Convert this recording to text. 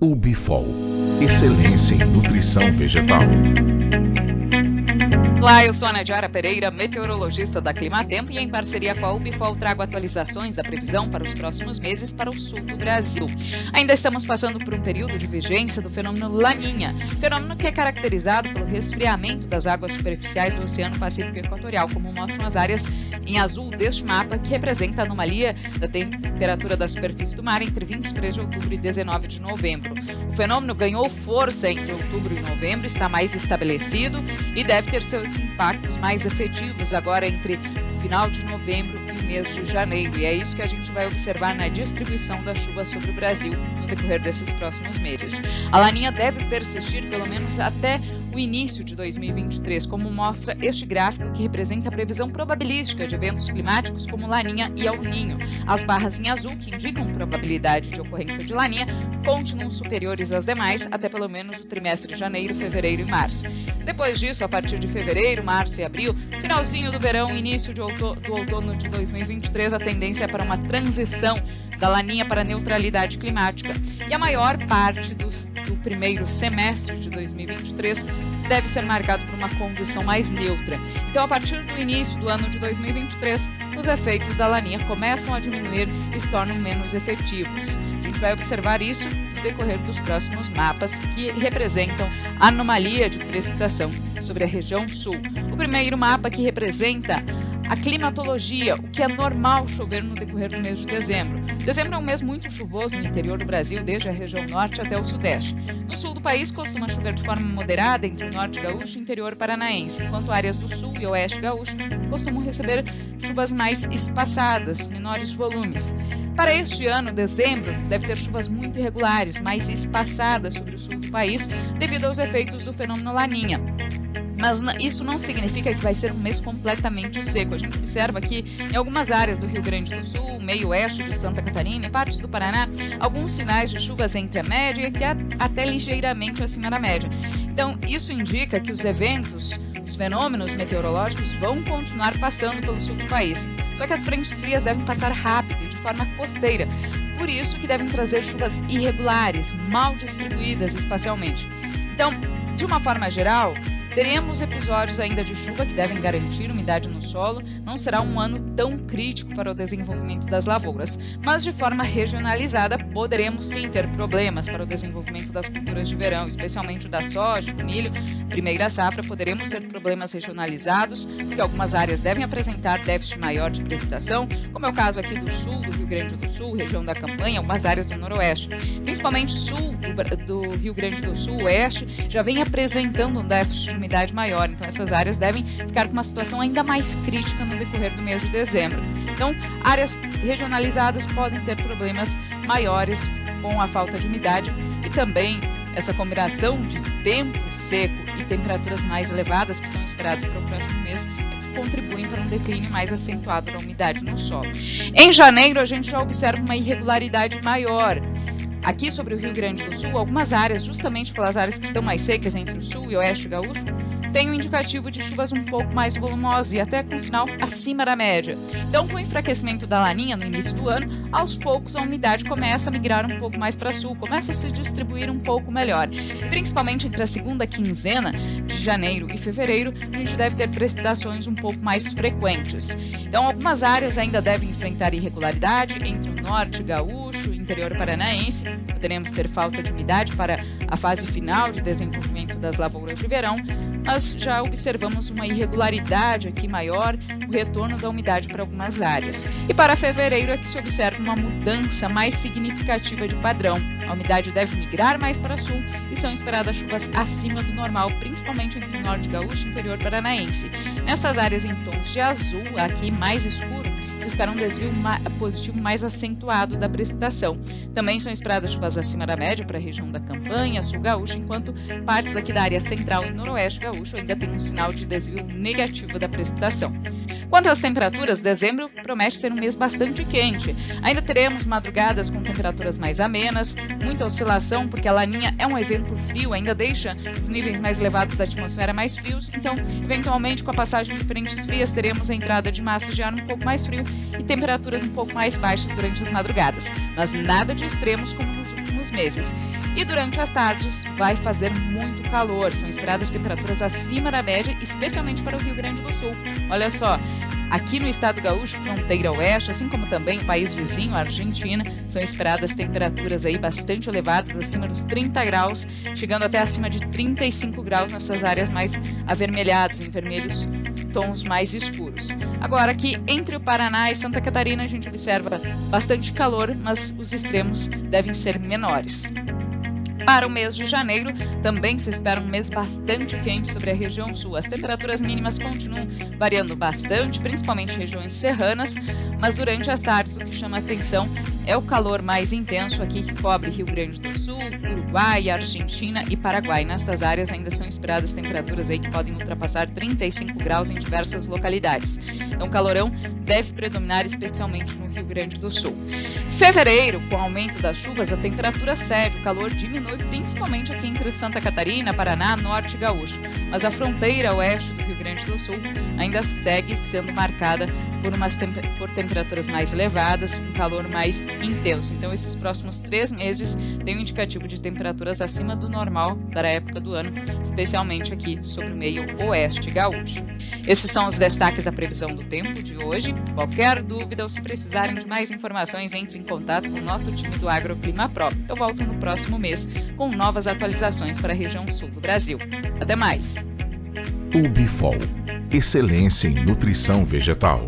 O Bifol, excelência em nutrição vegetal. Olá, eu sou a Nadiara Pereira, meteorologista da Climatempo, e em parceria com a Ubifol trago atualizações da previsão para os próximos meses para o sul do Brasil. Ainda estamos passando por um período de vigência do fenômeno Laninha, fenômeno que é caracterizado pelo resfriamento das águas superficiais do Oceano Pacífico Equatorial, como mostram as áreas em azul deste mapa, que representa a anomalia da temperatura da superfície do mar entre 23 de outubro e 19 de novembro. O fenômeno ganhou força entre outubro e novembro, está mais estabelecido e deve ter seus impactos mais efetivos agora entre o final de novembro e o mês de janeiro. E é isso que a gente vai observar na distribuição da chuva sobre o Brasil no decorrer desses próximos meses. A Laninha deve persistir pelo menos até o início de 2023, como mostra este gráfico que representa a previsão probabilística de eventos climáticos como Laninha e El Ninho. As barras em azul, que indicam probabilidade de ocorrência de Laninha, continuam superiores às demais até pelo menos o trimestre de janeiro, fevereiro e março. Depois disso, a partir de fevereiro, março e abril, finalzinho do verão, início do outono de 2023, a tendência é para uma transição da Laninha para a neutralidade climática. E a maior parte do primeiro semestre de 2023 deve ser marcado por uma condição mais neutra. Então, a partir do início do ano de 2023, os efeitos da Laninha começam a diminuir e se tornam menos efetivos. A gente vai observar isso no decorrer dos próximos mapas, que representam a anomalia de precipitação sobre a região sul. O primeiro mapa que representa a climatologia, o que é normal chover no decorrer do mês de dezembro. Dezembro é um mês muito chuvoso no interior do Brasil, desde a região norte até o sudeste. No sul do país costuma chover de forma moderada entre o norte gaúcho e o interior paranaense, enquanto áreas do sul e oeste gaúcho costumam receber chuvas mais espaçadas, menores volumes. Para este ano, dezembro deve ter chuvas muito irregulares, mais espaçadas sobre o sul do país, devido aos efeitos do fenômeno Laninha. Mas isso não significa que vai ser um mês completamente seco. A gente observa que em algumas áreas do Rio Grande do Sul, meio oeste de Santa Catarina e partes do Paraná, alguns sinais de chuvas entre a média e até ligeiramente acima da média. Então, isso indica que os eventos, os fenômenos meteorológicos vão continuar passando pelo sul do país. Só que as frentes frias devem passar rápido e de forma costeira. Por isso que devem trazer chuvas irregulares, mal distribuídas espacialmente. Então, de uma forma geral, teremos episódios ainda de chuva que devem garantir umidade no solo. Não será um ano tão crítico para o desenvolvimento das lavouras, mas de forma regionalizada poderemos sim ter problemas para o desenvolvimento das culturas de verão, especialmente o da soja, do milho. Primeira safra, poderemos ter problemas regionalizados, porque algumas áreas devem apresentar déficit maior de precipitação, como é o caso aqui do sul, do Rio Grande do Sul, região da Campanha, algumas áreas do noroeste. Principalmente sul do Rio Grande do Sul, oeste, já vem apresentando um déficit de umidade maior, então essas áreas devem ficar com uma situação ainda mais crítica no decorrer do mês de dezembro. Então, áreas regionalizadas podem ter problemas maiores com a falta de umidade, e também essa combinação de tempo seco e temperaturas mais elevadas que são esperadas para o próximo mês contribuem para um declínio mais acentuado da umidade no solo. Em janeiro, a gente já observa uma irregularidade maior. Aqui sobre o Rio Grande do Sul, algumas áreas, justamente pelas áreas que estão mais secas entre o sul e o oeste gaúcho, tem um indicativo de chuvas um pouco mais volumosas e até com sinal acima da média. Então, com o enfraquecimento da Laninha no início do ano, aos poucos a umidade começa a migrar um pouco mais para sul, começa a se distribuir um pouco melhor. Principalmente entre a segunda quinzena de janeiro e fevereiro, a gente deve ter precipitações um pouco mais frequentes. Então, algumas áreas ainda devem enfrentar irregularidade entre o norte gaúcho e o interior paranaense. Poderemos ter falta de umidade para a fase final de desenvolvimento das lavouras de verão, mas já observamos uma irregularidade aqui maior, o retorno da umidade para algumas áreas. E para fevereiro é que se observa uma mudança mais significativa de padrão. A umidade deve migrar mais para sul e são esperadas chuvas acima do normal, principalmente entre o norte gaúcho e o interior paranaense. Nessas áreas em tons de azul, aqui mais escuro, se espera um desvio positivo mais acentuado da precipitação. Também são esperadas chuvas acima da média para a região da Campanha, sul gaúcho, enquanto partes aqui da área central e noroeste gaúcho ainda tem um sinal de desvio negativo da precipitação. Quanto às temperaturas, dezembro promete ser um mês bastante quente. Ainda teremos madrugadas com temperaturas mais amenas, muita oscilação, porque a Laninha é um evento frio, ainda deixa os níveis mais elevados da atmosfera mais frios, então, eventualmente, com a passagem de frentes frias, teremos a entrada de massas de ar um pouco mais frio e temperaturas um pouco mais baixas durante as madrugadas, mas nada de extremos como nos últimos meses. E durante as tardes vai fazer muito calor, são esperadas temperaturas acima da média, especialmente para o Rio Grande do Sul. Olha só, aqui no estado gaúcho, fronteira oeste, assim como também o país vizinho, a Argentina, são esperadas temperaturas aí bastante elevadas, acima dos 30 graus, chegando até acima de 35 graus nessas áreas mais avermelhadas, em vermelhos tons mais escuros. Agora aqui entre o Paraná e Santa Catarina a gente observa bastante calor, mas os extremos devem ser menores. Para o mês de janeiro, também se espera um mês bastante quente sobre a região sul. As temperaturas mínimas continuam variando bastante, principalmente em regiões serranas, mas durante as tardes o que chama a atenção é o calor mais intenso aqui que cobre Rio Grande do Sul, Uruguai, Argentina e Paraguai. Nestas áreas ainda são esperadas temperaturas aí que podem ultrapassar 35 graus em diversas localidades. Então o calorão deve predominar especialmente no Rio Grande do Sul. Fevereiro, com o aumento das chuvas, a temperatura cede, o calor diminui principalmente aqui entre Santa Catarina, Paraná, Norte e Gaúcho. Mas a fronteira oeste do Rio Grande do Sul ainda segue sendo marcada por temperaturas mais elevadas, um calor mais intenso. Então esses próximos 3 meses têm um indicativo de temperaturas acima do normal da época do ano, especialmente aqui sobre o meio oeste gaúcho. Esses são os destaques da previsão do tempo de hoje. Qualquer dúvida ou se precisarem de mais informações, entre em contato com o nosso time do Agroclima Pro. Eu volto no próximo mês com novas atualizações para a região sul do Brasil. Até mais! UbiFol, excelência em nutrição vegetal.